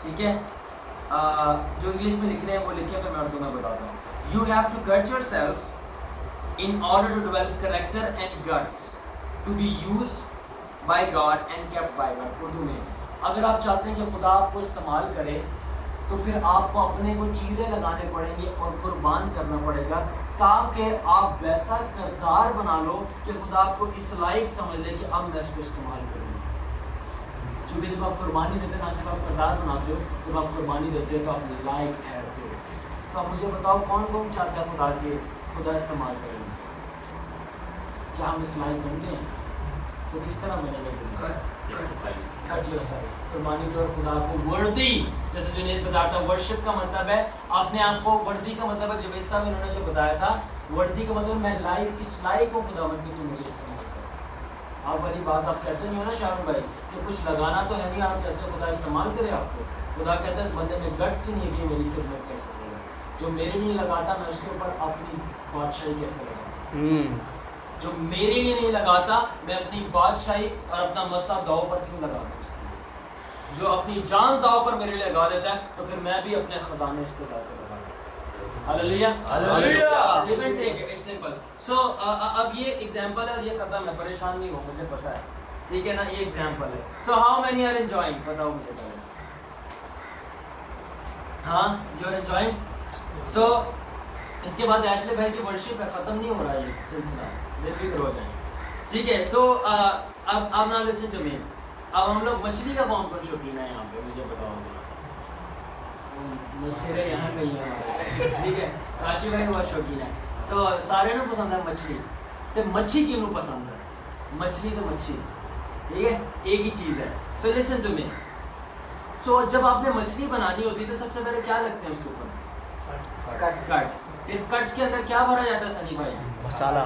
ٹھیک ہے. جو انگلش میں لکھ رہے ہیں وہ لکھیں پھر میں اردو میں بتاتا ہوں. You have to get yourself in order to develop character and guts to be used by God and kept by God. Urdu میں اگر آپ چاہتے ہیں کہ خدا آپ کو استعمال کرے تو پھر آپ کو اپنے کو چیرے لگانے پڑیں گے اور قربان کرنا پڑے گا تاکہ آپ ویسا کردار بنا لو کہ خدا آپ کو اس لائق سمجھ لے کہ اب میں اس کو استعمال کروں. کیونکہ جب آپ قربانی دیتے ہیں نہ صرف آپ کردار بناتے ہو, جب آپ قربانی دیتے ہو تو آپ لائق ٹھہرتے ہو. تو آپ مجھے بتاؤ کون کون چاہتا ہے خدا کے خدا استعمال کرے؟ کیا ہم اس لائق بن گئے ہیں؟ تو کس طرح بنے گا؟ کٹ یور سیلف, قربانی دو اور خدا کو وردی, جیسے جنید بتا تھا ورشپ کا مطلب ہے اپنے آپ کو, وردی کا مطلب ہے جوید صاحب انہوں نے جو بتایا تھا, وردی کا مطلب میں لائق اس لائق ہوں خدا بن کے تو مجھے استعمال کر. آپ والی بات آپ کہتے نہیں ہو نا شارون بھائی کہ کچھ لگانا تو ہے نہیں, آپ کہتے ہیں خدا استعمال کرے آپ کو. خدا کہتا ہے اس بندے میں گٹ سے نہیں ہے کہ میری خدمت کر سکے گا. جو میرے لیے لگاتا میں اس کے اوپر اپنی بادشاہی کیسے لگاتا, جو میرے لیے نہیں لگاتا میں اپنی بادشاہی اور اپنا مسا داؤ پر کیوں لگاتا اس کے لیے. جو اپنی جان داؤ پر میرے لیے لگا دیتا ہے تو پھر میں بھی اپنے خزانے اس پہ داؤ پر لگا دیتا ہوں. ہاللیلویا ہاللیلویا. لیکن ٹیک اٹ سمپل. سو اب یہ ایگزامپل ہے اور یہ ختم ہے, پریشان نہیں ہو, مجھے پتہ ہے, ٹھیک ہے نا, یہ ایگزامپل ہے. So how many are enjoying, بتاؤ مجھے پہلے. ہاں یو آر انجوائنگ. سو اس کے بعد ایشلے بھائی کی ورشپ ہے, ختم نہیں ہو رہا یہ سلسلہ, بے فکر ہو جائیں. ٹھیک ہے, تو اب نا لسن ٹو می. اب ہم لوگ مچھلی کا کون کون شوقین ہے یہاں پہ, مجھے بتاؤ ذرا. مچھلی یہاں پہ ہی ہے, ٹھیک ہے, کاشی بھائی بہت شوقین ہے. سو سارے نو پسند ہے مچھلی. تو مچھی کیوں پسند ہے؟ مچھلی تو مچھی, ٹھیک ہے, ایک ہی چیز ہے. سو لسن ٹو می. سو جب آپ نے مچھلی بنانی ہوتی ہے تو سب سے پہلے کیا لگتے ہیں اس کے اوپر؟ کٹ. پھر کٹس کے اندر کیا بھرا جاتا ہے سنی بھائی؟ مسالہ.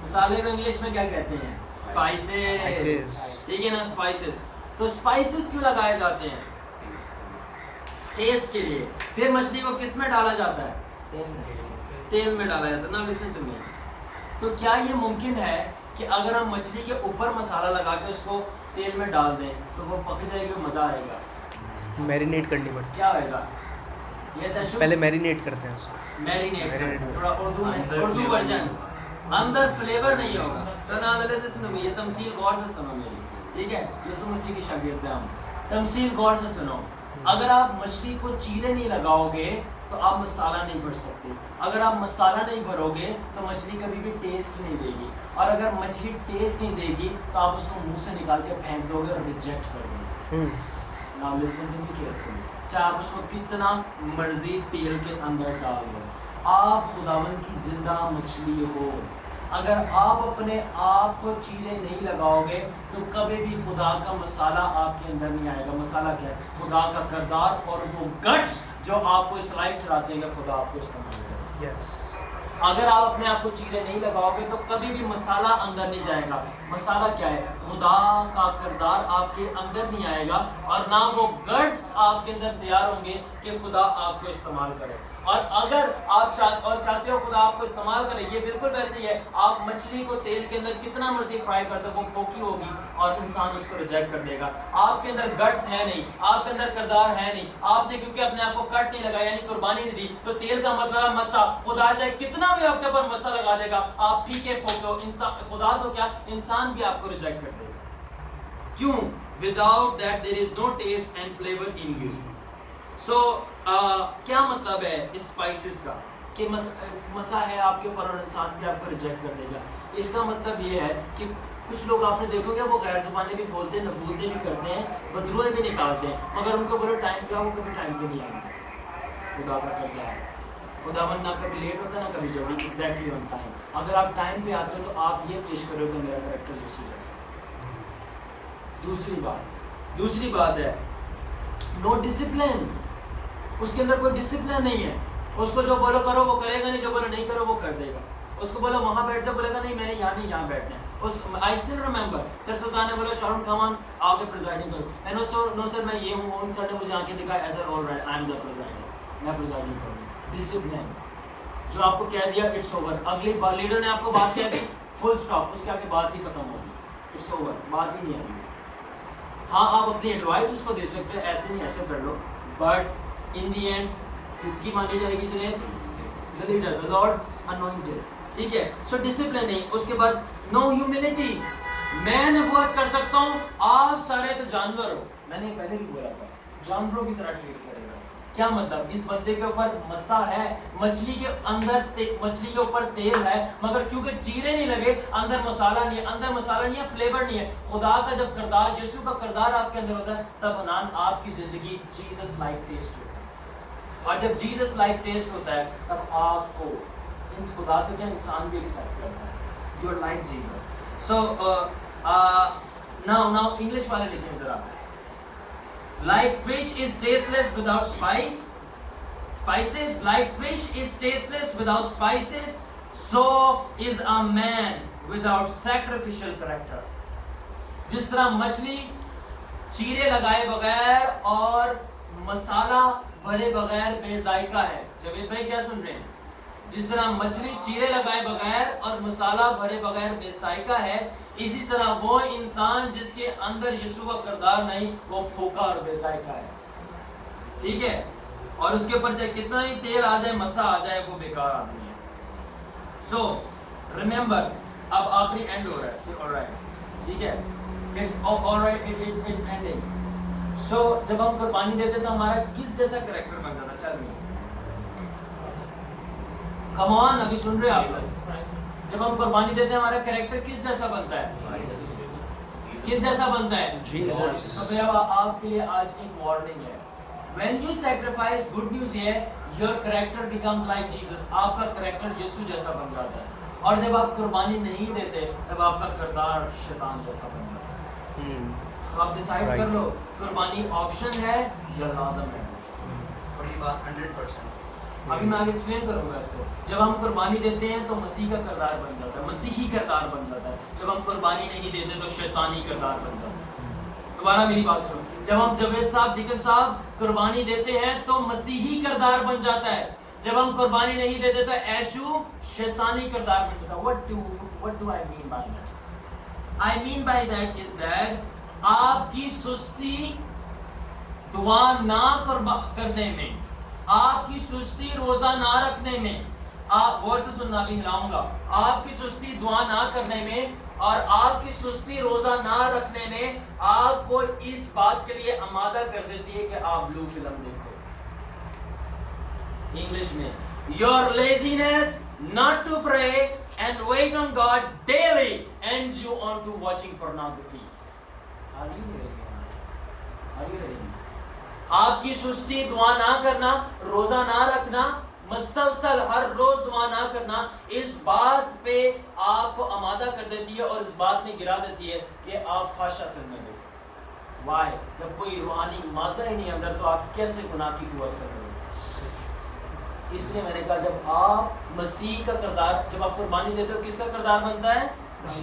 مسالے کو انگلش میں کیا کہتے ہیں؟ اسپائسز. ٹھیک ہے نا, اسپائسز. تو اسپائسز کیوں لگائے جاتے ہیں؟ ٹیسٹ کے لیے. پھر مچھلی کو کس میں ڈالا جاتا ہے؟ تیل میں ڈالا جاتا ہے نا. Listen to me. تو کیا یہ ممکن ہے کہ اگر ہم مچھلی کے اوپر مسالہ لگا کے اس کو تیل میں ڈال دیں تو وہ پک جائے گا, مزہ آئے گا؟ میرینیٹ کرنی پڑتی. کیا ہوئے گا؟ پہلے میرینیٹ کرتے ہیں اس کو. میرینیٹ تھوڑا اردو ورژن, اندر فلیور نہیں ہوگا. تو نہ سے سنو, یہ تمثیل غور سے سنو میری, ٹھیک ہے, یسوع مسیح کی شاگرد ہیں ہم. تمثیل غور سے سنو. اگر آپ مچھلی کو چیرے نہیں لگاؤ گے تو آپ مسالہ نہیں بھر سکتے. اگر آپ مسالہ نہیں بھرو گے تو مچھلی کبھی بھی ٹیسٹ نہیں دے گی, اور اگر مچھلی ٹیسٹ نہیں دے گی تو آپ اس کو منہ سے نکال کے پھینک دو گے اور ریجیکٹ کر دو گے. Now listen to me carefully. چاہے آپ اس کو کتنا مرضی تیل کے اندر ڈال دو, آپ خداوند کی زندہ مچھلی ہو. اگر آپ اپنے آپ کو چیرے نہیں لگاؤ گے تو کبھی بھی خدا کا مسالہ آپ کے اندر نہیں آئے گا. مسالہ کیا ہے؟ خدا کا کردار اور وہ گٹس جو آپ کو اس لائق ٹھہراتے ہیں کہ خدا آپ کو استعمال کرے. یس. اگر آپ اپنے آپ کو چیرے نہیں لگاؤ گے تو کبھی بھی مسالہ اندر نہیں جائے گا. مسالہ کیا ہے؟ خدا کا کردار آپ کے اندر نہیں آئے گا, اور نہ وہ گٹس آپ کے اندر تیار ہوں گے کہ خدا آپ کو استعمال کرے. اور اگر آپ چاہتے ہو خدا آپ کو استعمال کرے, یہ بالکل ویسے ہی ہے. آپ مچھلی کو تیل کے اندر کتنا مرضی فرائی کر دو, وہ پوکی ہوگی اور انسان اس کو ریجیکٹ کر دے گا. آپ کے اندر گٹس ہے نہیں, آپ کے اندر کردار ہے نہیں, آپ نے کیونکہ اپنے آپ کو کٹ نہیں لگایا یعنی قربانی نہیں دی. تو تیل کا مطلب ہے مسا. خدا چاہے کتنا بھی آپ کے اوپر مسا لگا دے گا, آپ پھیکے پھوکے ہو. خدا تو کیا, انسان بھی آپ کو ریجیکٹ کر دے گا. کیوں؟ without that there is no taste and flavor in you. So کیا مطلب ہے اسپائسز کا کہ مسا ہے آپ کے اوپر اور انسان بھی آپ کو ریجیکٹ کر دے گا. اس کا مطلب یہ ہے کہ کچھ لوگ آپ نے دیکھو گے وہ غیر زبانیں بھی بولتے ہیں, بولتے بھی کرتے ہیں, بدروئے بھی نکالتے ہیں, مگر ان کو بولو ٹائم پہ آؤ, وہ کبھی ٹائم پہ نہیں آئیں گے. خدا کا کرتا ہے, خداوند نہ کبھی لیٹ ہوتا ہے نہ کبھی جلدی, ایگزیکٹلی آن ٹائم. اگر آپ ٹائم پہ آتے ہو تو آپ یہ پیش کرو کہ میرا کریکٹر یسوع جیسا. دوسری بات ہے نو ڈسپلن. اس کے اندر کوئی ڈسپلن نہیں ہے. اس کو جو بولو کرو وہ کرے گا نہیں, جو بولو نہیں کرو وہ کر دے گا. اس کو بولو وہاں بیٹھ جا, بولے گا نہیں میں نے یہاں نہیں یہاں بیٹھنا ہے. I still remember سر سلطان نے بولا شارون کمان آگے پریزائڈنگ کرو. میں نے نو سر میں یہ ہوں. ان سر نے مجھے آنکھیں دکھائی is all right I am the presider, میں پریزائڈنگ کروں. ڈسپلن جو آپ کو کہہ دیا اٹس اوور. اگلی بار لیڈر نے آپ کو بات کہہ دی, فل اسٹاپ, اس کے آگے بات ہی ختم ہوگی. اٹس اوور, بات ہی نہیں آئے گی. ہاں آپ اپنی ایڈوائز اس کو دے سکتے ہیں, ایسے نہیں ایسے کر لو, بٹ ان دی اینڈ کس کی مانی جائے گی Junaid? the leader, the Lord's anointed. ٹھیک ہے. سو ڈسپلننگ. اس کے بعد نو ہیوملٹی. میں نبوت کر سکتا ہوں, آپ سارے تو جانور ہو. میں نے پہلے بھی بولا تھا جانوروں کی طرح ٹریٹ کرے گا. کیا مطلب؟ اس بندے کے اوپر مسا ہے, مچھلی کے اندر مچھلی کے اوپر تیل ہے, مگر کیونکہ چیرے نہیں لگے اندر مسالہ نہیں ہے, اندر مسالہ نہیں ہے, فلیور نہیں ہے. خدا کا جب کردار, یسوع کا کردار آپ کے اندر ہوتا ہے تب حنان آپ کی زندگی جیزس لائک ٹیسٹ ہوتا ہے. اور جب جیزس لائک ٹیسٹ ہوتا ہے تب آپ کو خدا تو کیا انسان بھی ایکسیپٹ کرتا ہے. You are like Jesus. So now English والے لکھیں ذرا. Like fish is tasteless without spices, like fish is tasteless without spices, so is a man without sacrificial character. جس طرح مچھلی چیرے لگائے بغیر اور مسالہ بھرے بغیر بے ذائقہ ہے. جاوید بھائی کیا سن رہے ہیں؟ جس طرح مچھلی چیرے لگائے بغیر اور مسالہ بھرے بغیر بے ذائقہ ہے, اسی طرح وہ انسان جس کے اندر یسوع کا کردار نہیں وہ پھوکا اور بے ذائقہ ہے. ٹھیک ہے. اور اس کے اوپر چاہے کتنا ہی تیل آ جائے, مسا آ جائے, وہ بیکار آدمی ہے. سو ریمبر, اب آخری اینڈ ہو رہا ہے. آلرائٹ, ٹھیک ہے, اٹس آلرائٹ, اٹس اینڈنگ. سو جب ہم قربانی دیتے تو ہمارا کس جیسا کریکٹر بن جاتا؟ چلیے کم آن, ابھی سن رہے آپ؟ جب ہم قربانی دیتے ہیں ہمارا کریکٹر کس جیسا بنتا ہے؟ کس جیسا بنتا ہے؟ جیسس. تو پھر آپ کے لیے آج ایک وارننگ ہے. when you sacrifice, good news یہ ہے, your character becomes like Jesus. آپ کا کریکٹر یسوع جیسا بن جاتا ہے. اور جب آپ قربانی نہیں دیتے تب آپ کا کردار شیطان جیسا بن جاتا ہے. تو آپ ڈیسائیڈ کر لو قربانی آپشن ہے یا لازم ہے. بڑی بات 100%. ابھی میں آگے ایکسپلین کروں گا اس کو. جب ہم قربانی دیتے ہیں تو مسیح کا کردار بن جاتا ہے, مسیحی کردار بن جاتا ہے. جب ہم قربانی نہیں دیتے تو شیطانی کردار بن جاتا ہے. دوبارہ میری بات سنو. جب ہم جاوید صاحب, ڈیکن صاحب قربانی دیتے ہیں تو مسیحی کردار بن جاتا ہے. جب ہم قربانی نہیں دیتے تو ایشو شیطانی کردار بن جاتا ہے. What do I mean by that? I mean by that is that آپ کی سستی دعا نہ کرنے میں, آپ کی سستی روزہ نہ رکھنے میں, آپ غور سے سننا, بھی ہلاؤں گا, آپ کی سستی دعا نہ کرنے میں اور آپ کی سستی روزہ نہ رکھنے میں آپ کو اس بات کے لیے آمادہ کر دیتی ہے کہ آپ بلو فلم دیکھو. انگلش میں, your laziness not to pray and wait on God daily ends you on to watching pornography. Are you hearing me? Are you hearing me? آپ کی سستی دعا نہ کرنا, روزہ نہ رکھنا, مسلسل ہر روز دعا نہ کرنا, اس بات پہ آپ کو آمادہ کر دیتی ہے اور اس بات میں گرا دیتی ہے کہ آپ فحشہ فلمیں دیکھیں. وائی؟ جب کوئی روحانی مادہ ہی نہیں اندر تو آپ کیسے گناہ کی قوت سے لڑیں؟ اس لیے میں نے کہا جب آپ مسیح کا کردار, جب آپ قربانی دیتے ہو کس کا کردار بنتا ہے؟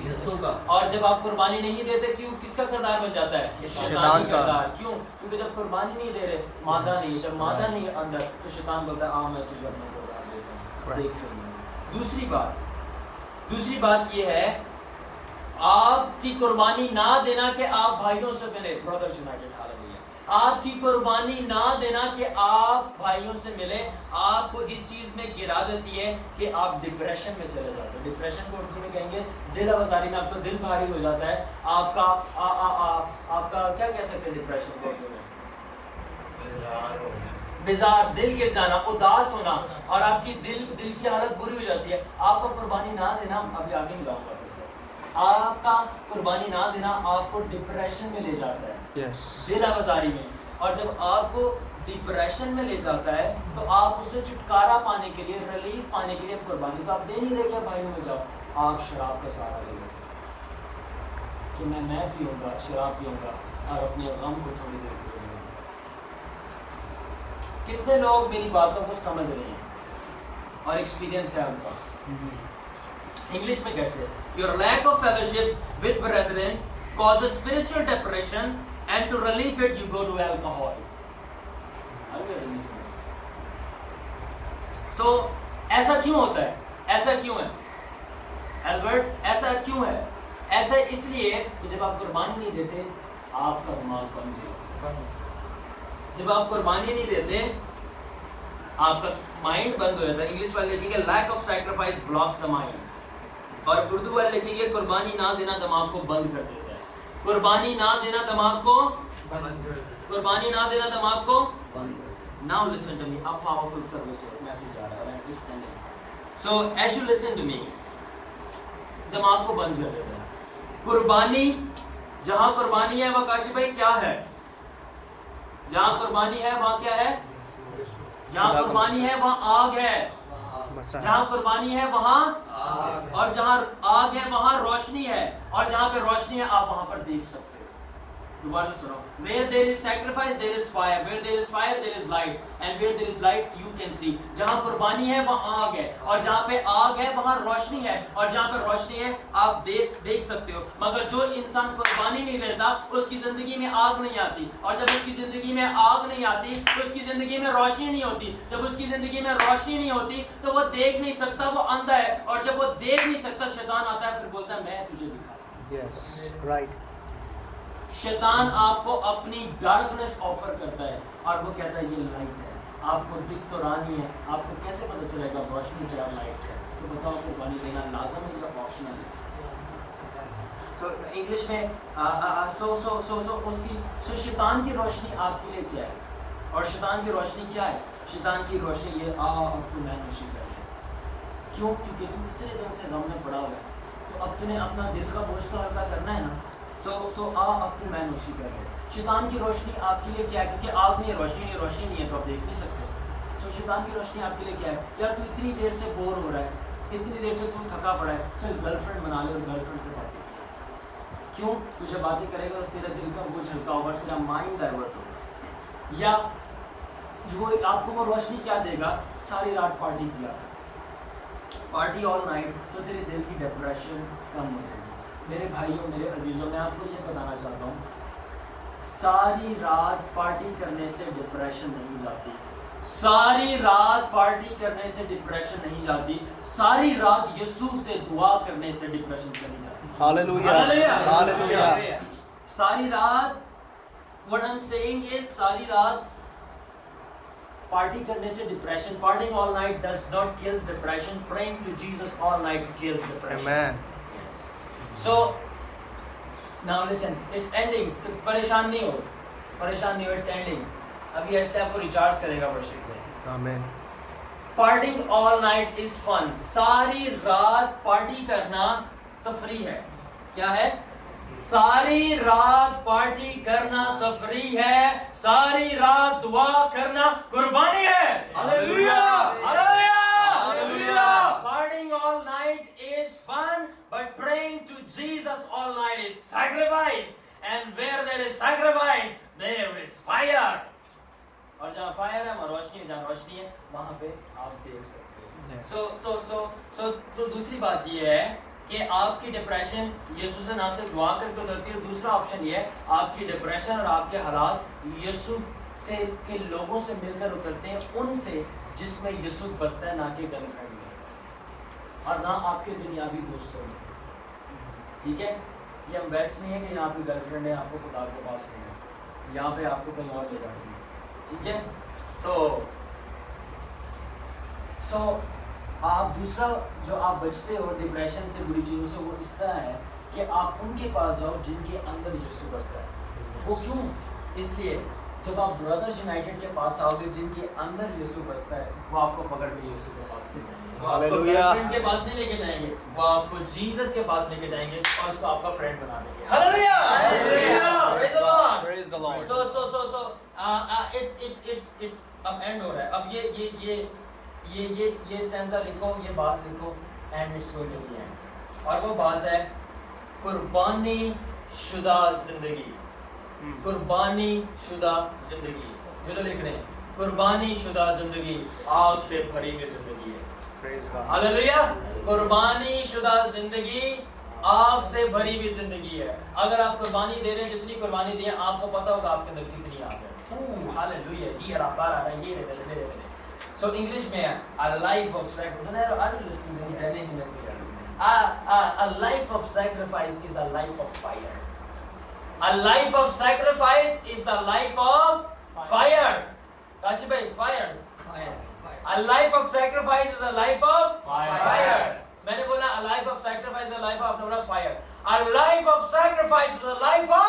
یسوع کا. اور جب آپ قربانی نہیں دیتے کیوں, کس کا کردار بن جاتا ہے؟ شیطان کا کردار. کیوں؟ کیونکہ جب قربانی نہیں دے رہے, مادہ نہیں, جب مادہ نہیں اندر تو شیطان بولتا ہے میں تجھے اپنا قربان دیتا ہوں, دیکھ فلم. دوسری بات یہ ہے, آپ کی قربانی نہ دینا کہ آپ بھائیوں سے ملے. برادرز یونائٹڈ, آپ کی قربانی نہ دینا کہ آپ بھائیوں سے ملے آپ کو اس چیز میں گرا دیتی ہے کہ آپ ڈپریشن میں چلے جاتے ہیں. ڈپریشن کو اردو میں کہیں گے دل آوازاری میں, آپ کا دل بھاری ہو جاتا ہے. آپ کا کیا کہہ سکتے ہیں ڈپریشن کو اردو میں؟ بیزار, دل گر جانا, اداس ہونا, اور آپ کی دل کی حالت بری ہو جاتی ہے. آپ کو قربانی نہ دینا, ابھی آگے ہی لاؤں گا پھر سے, آپ کا قربانی نہ دینا آپ کو ڈپریشن میں لے جاتا ہے, دل آوازاری میں. اور جب آپ کو ڈپریشن میں لے جاتا ہے تو آپ اس سے چھٹکارا پانے کے لیے, ریلیف پانے کے لیے قربانی تو آپ دے نہیں رہے. کیا بھائیوں میں جاؤ, آپ شراب کا سہارا لے لو کہ میں پیوں گا, شراب پیوں گا اور اپنے غم کو تھوڑی دیر بھول جاؤں گا. کتنے لوگ میری باتوں کو سمجھ رہے ہیں اور ایکسپیرینس ہے ان کا؟ انگلش میں کیسے؟ Your lack of fellowship with brethren causes spiritual depression and to relieve it you go to alcohol. So ایسا کیوں ہوتا ہے؟ ایسا کیوں ہے البرٹ؟ ایسا کیوں ہے؟ ایسا اس لیے کہ جب آپ قربانی نہیں دیتے آپ کا دماغ بند ہو. جب آپ قربانی نہیں دیتے آپ کا مائنڈ بند ہو جاتا ہے. انگلش والے لکھیں گے lack of sacrifice blocks the mind, اور اردو والے لکھیں گے قربانی نہ دینا دماغ کو بند کر دیتا ہے. قربانی نہ دینا دماغ کو قربانی نہ دینا دماغ کو Now listen to me, a powerful service message آ رہا ہے understanding. So as you listen to me, دماغ کو بند کر دیتا ہے. قربانی, جہاں قربانی ہے وہاں کاشف بھائی کیا ہے؟ جہاں قربانی ہے وہاں کیا ہے؟ جہاں قربانی ہے وہاں آگ ہے. جہاں قربانی ہے وہاں اور جہاں آگ ہے وہاں روشنی ہے, اور جہاں پہ روشنی ہے آپ وہاں پر دیکھ سکتے ہو. دوبارہ سنو, where there is sacrifice there is fire, where there is fire there is light, and where there is light you can see. جہاں قربانی ہے وہاں آگ ہے, اور جہاں پہ آگ ہے وہاں روشنی ہے, اور جہاں پہ روشنی ہے آپ دیکھ سکتے ہو. مگر جو انسان قربانی نہیں دیتا اس کی زندگی میں آگ نہیں آتی, اور جب اس کی زندگی میں آگ نہیں آتی تو اس کی زندگی میں روشنی نہیں ہوتی. جب اس کی زندگی میں روشنی نہیں ہوتی تو وہ دیکھ نہیں سکتا, وہ اندھا ہے, اور جب وہ دیکھ نہیں سکتا شیطان آتا ہے پھر بولتا ہے میں تجھے دکھاتا ہوں. Yes right. شیطان آپ کو اپنی ڈارکنس آفر کرتا ہے اور وہ کہتا ہے یہ لائٹ ہے, آپ کو دکھ تو رہا نہیں ہے, آپ کو کیسے پتہ چلے گا روشنی کیا لائٹ ہے؟ تو بتاؤ قربانی دینا لازم ہے یا آپشنل ہے؟ سو انگلش میں سو شیطان کی روشنی آپ کے لیے کیا ہے, اور شیطان کی روشنی کیا ہے؟ شیطان کی روشنی یہ اب تو میں نوشی کر لیا. کیوں؟ کیونکہ تو اتنے دن سے غم میں پڑا ہوا ہے, تو اب تو نے اپنا دل کا بوجھ تو ہلکا کرنا ہے نا, تو اب تو میں نوشی کر رہے. شیطان کی روشنی آپ کے لیے کیا ہے؟ کیونکہ آپ نہیں ہے, روشنی نہیں ہے تو آپ دیکھ نہیں سکتے. سو شیطان کی روشنی آپ کے لیے کیا ہے؟ یار تو اتنی دیر سے بور ہو رہا ہے, اتنی دیر سے تو تھکا پڑا ہے, چل گرل فرینڈ بنا لے اور گرل فرینڈ سے باتیں کی. کیوں؟ تو جب باتیں کرے گا تو تیرا دل کا بوجھ ہلکا ہوگا, تیرا مائنڈ ڈائیورٹ ہوگا. یا وہ آپ کو وہ روشنی کیا دے گا؟ ساری رات پارٹی کیا, پارٹی آل نائٹ, تو تیرے دل کی ڈپریشن کم ہو جائے گی. میرے بھائیوں, میرے عزیزوں, میں آپ کو یہ بتانا چاہتا ہوں, ساری رات پارٹی کرنے سے ڈپریشن نہیں جاتی. ساری رات پارٹی کرنے سے ڈپریشن نہیں جاتی. ساری رات یسوع سے دعا کرنے سے ڈپریشن چلی جاتی. Hallelujah hallelujah. ساری رات, what I'm saying is ساری رات پارٹی کرنے سے depression, partying all night does not kills depression. Praying to Jesus all night kills depression. Amen. So now listen, it's ending. تو پریشان نہیں ہو, it's ending. ابھی ایسے آپ کو ریچارج کرے گا ورشپ سے. آمین. Partying all night is fun. ساری رات پارٹی کرنا تفریح ہے. کیا ہے؟ ساری رات پارٹی کرنا تفریح ہے, ساری رات دعا کرنا قربانی ہے. Hallelujah hallelujah. Hallelujah. Partying all night is fun, but praying to Jesus all night is sacrifice. And where there is sacrifice, there is fire. اور جہاں فائر ہے وہاں روشنی ہے, جہاں روشنی ہے وہاں پہ آپ دیکھ سکتے ہیں. سو دوسری بات یہ ہے کہ آپ کی ڈپریشن یسوع سے نہ صرف دعا کر کے اترتی ہے, دوسرا آپشن یہ ہے آپ کی ڈپریشن اور آپ کے حالات یسوع سے کے لوگوں سے مل کر اترتے ہیں, ان سے جس میں یسوع بستا ہے, نہ کہ گرل فرینڈ میں اور نہ آپ کے دنیاوی دوستوں میں. ٹھیک ہے, یہ ہم ویسٹ نہیں ہے کہ یہاں پہ گرل فرینڈ ہے آپ کو خدا کے پاس نہیں ہے, یہاں پہ آپ کو کہیں اور لے جاتی ہے. ٹھیک ہے, تو آپ دوسرا جو آپ بچتے ہو ڈپریشن سے, بری چیزوں سے, وہ اس طرح ہے کہ آپ ان کے پاس جاؤ جن کے اندر یسوع بستا ہے. وہ کیوں؟ اس لیے جب آپ برادرز یونائٹیڈ کے پاس آؤ گے جن کے اندر یسوع بستا ہے, وہ آپ کو پکڑ کے یسوع کے پاس لے جائیں گے. وہ آپ کو گرل فرینڈ کے پاس نہیں لے کے جائیں گے, وہ آپ کو جیسس کے پاس لے کے جائیں گے اور اس کو آپ کا فرینڈ بنا دیں گے. Hallelujah. Praise the Lord. It's اب اینڈ ہو رہا ہے. اب یہ اسٹینزا لکھو, یہ بات لکھو, and it's going to be end. اور وہ بات ہے قربانی شدہ زندگی. قربانی شدہ زندگی, یہ تو لکھ رہے ہیں, قربانی شدہ زندگی آگ سے بھری ہوئی زندگی ہے. Praise God. ہاللویہ. قربانی شدہ زندگی آگ سے بھری ہوئی زندگی ہے. اگر آپ قربانی دے رہے ہیں, جتنی قربانی دیں آپ کو پتا ہوگا آپ کے اندر کتنی آگ ہے. ہاللویہ. یہ رفتار آ رہا ہے, یہ رہے. سو انگلش میں a life of sacrifice. A life of sacrifice is a life of fire. A life of sacrifice is the life of fire. fire. A life of sacrifice is a life of fire. میں نے بولا a life of sacrifice is a life of, آپ نے بولا fire. A life of sacrifice is a life of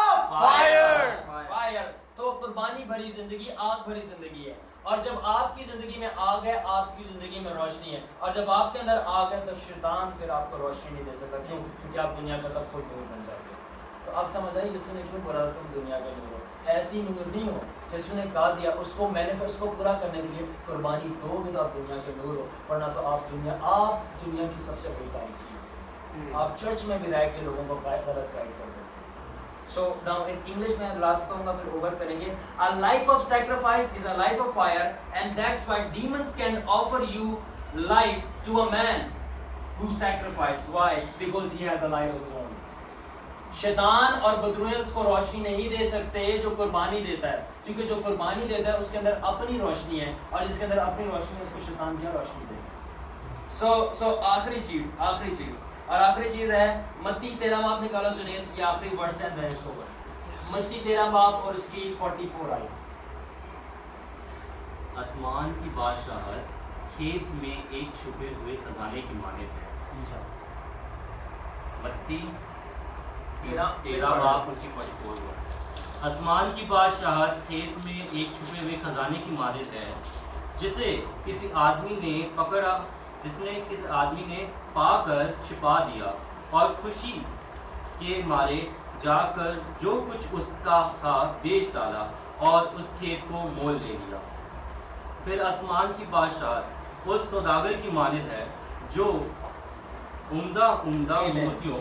fire. تو قربانی بھری زندگی آگ بھری زندگی ہے. اور جب آپ کی زندگی میں آگ ہے, آپ کی زندگی میں روشنی ہے. اور جب آپ کے اندر آگ ہے تب شیطان پھر آپ کو روشنی نہیں دے سکتا. کیوں؟ کیونکہ آپ دنیا کا تب خود نور بن جاتے ہیں. تو آپ سمجھ آئیے یسوع نے کیوں بولا تم دنیا کا نور ہو. ایسی نور نہیں ہو. یسوع نے کہا دیا اس کو میں نے اس کو پورا کرنے کے لیے قربانی دو گے تو آپ دنیا کے نور ہو, ورنہ تو آپ دنیا کی سب سے بڑی تاریخی ہو. آپ چرچ میں بھی رہ کے لوگوں کو غلط گائیڈ کر دو. So now in English میں لاسٹ کہوں گا پھر اوور کریں گے. A life of sacrifice is a life of fire, and that's why demons can offer you light to a man who sacrifices. Why? Because he has a light of his own. شیطان اور بدروہیں اس کو روشنی نہیں دے سکتے جو قربانی دیتا ہے, کیونکہ جو قربانی دیتا ہے اس کے اندر اپنی روشنی ہے, اور جس کے اندر اپنی روشنی ہے اس کو شیطان کیا روشنی دے. سو آخری چیز ہے متی 13 باب نکالو جنید, یہ آخری ورڈ ہے بحث ہوگا. متی 13 باب اور اس کی 44 آئی. آسمان کی بادشاہت کھیت میں ایک چھپے ہوئے خزانے کی مانند ہے. متی 13 باب اس کی 44 ورڈ. آسمان کی بادشاہت کھیت میں ایک چھپے ہوئے خزانے کی مانند ہے, جسے کسی آدمی نے پا کر چھپا دیا اور خوشی کے مارے جا کر جو کچھ اس کا تھا بیچ ڈالا اور اس کھیت کو مول لے لیا. پھر آسمان کی بادشاہت اس سوداگر کی مانند ہے جو عمدہ موتیوں.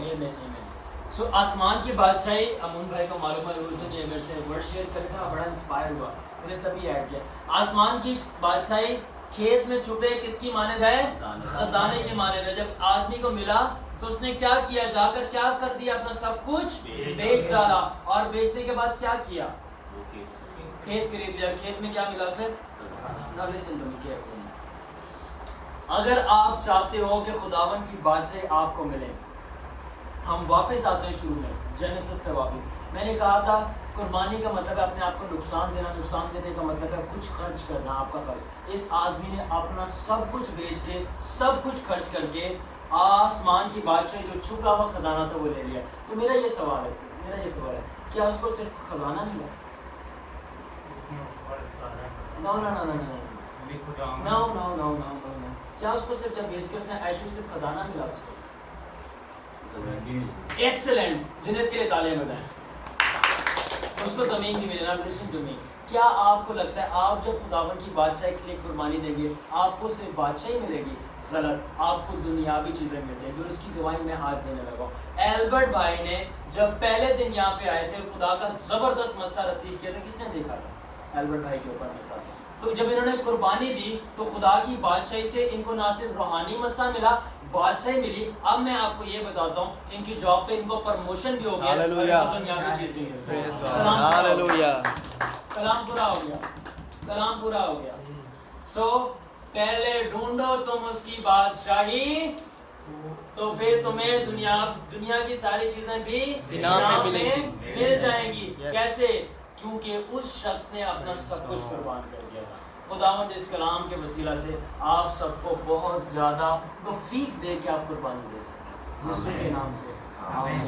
سو آسمان کی بادشاہی, امون بھائی کو معلوم ہے روز نے میرے سے ورڈ شیئر کرے تھا, بڑا انسپائر ہوا, میں نے تبھی ایڈ کیا. آسمان کی بادشاہی کھیت میں چھپے کس کی مانند ہے؟ خزانے کی مانند ہے. جب آدمی کو ملا تو اس نے کیا کیا, جا کر کیا کر دیا, اپنا سب کچھ بیچ ڈالا, اور بیچنے کے بعد کیا کیا, کھیت خرید لیا. کھیت میں کیا ملا اسے؟ اگر آپ چاہتے ہو کہ خداون کی بادشاہی آپ کو ملے, ہم واپس آتے ہیں شروع میں جینیسس پہ واپس. میں نے کہا تھا قربانی کا مطلب ہے اپنے آپ کو نقصان دینا, نقصان دینے کا مطلب ہے کچھ خرچ کرنا, آپ کا خرچ. اس آدمی نے اپنا سب کچھ بیچ کے, سب کچھ خرچ کر کے آسمان کی بادشاہی جو چھپا ہوا خزانہ تھا وہ لے لیا. تو میرا یہ سوال ہے کیا اس کو صرف خزانہ ملا؟ نو. کیا اس کو صرف جب بیچ کر اس نے ایشو صرف خزانہ ملا اس کو؟ ایکسلنٹ. جنید کے لیے تالیاں بجائیں. اس کو زمین بھی ملے نا. Listen to me. کیا آپ کو لگتا ہے آپ جب خداوند کی بادشاہی کے لیے قربانی دیں گے آپ کو صرف بادشاہی ملے گی؟ غلط. آپ کو دنیاوی چیزیں مل جائیں گی, اور اس کی گواہی میں آج دینے لگا ہوں. ایلبرٹ بھائی نے جب پہلے دن یہاں پہ آئے تھے خدا کا زبردست مسئلہ ریسیو کیا تھا. کس نے دیکھا تھا؟ ایلبرٹ بھائی کے اوپر مسئلہ. تو جب انہوں نے قربانی دی تو خدا کی بادشاہی سے ان کو نہ صرف روحانی مسئلہ ملا, بادشاہی ملی. اب میں آپ کو یہ بتاتا ہوں ان کی جاب پہ ان کو پروموشن بھی ہو گیا, اور دنیاوی چیز بھی مل گئی. کلام پورا ہو گیا. سو پہلے ڈھونڈو تم اس کی بادشاہی, تو پھر تمہیں دنیا کی ساری چیزیں بھی انعام میں مل جائیں گی. کیسے؟ کیونکہ اس شخص نے اپنا سب کچھ قربان کر دیا تھا. خداوند اس کلام کے وسیلہ سے آپ سب کو بہت زیادہ توفیق دے کے آپ قربانی دے سکیں. یسوع کے نام سے آمین.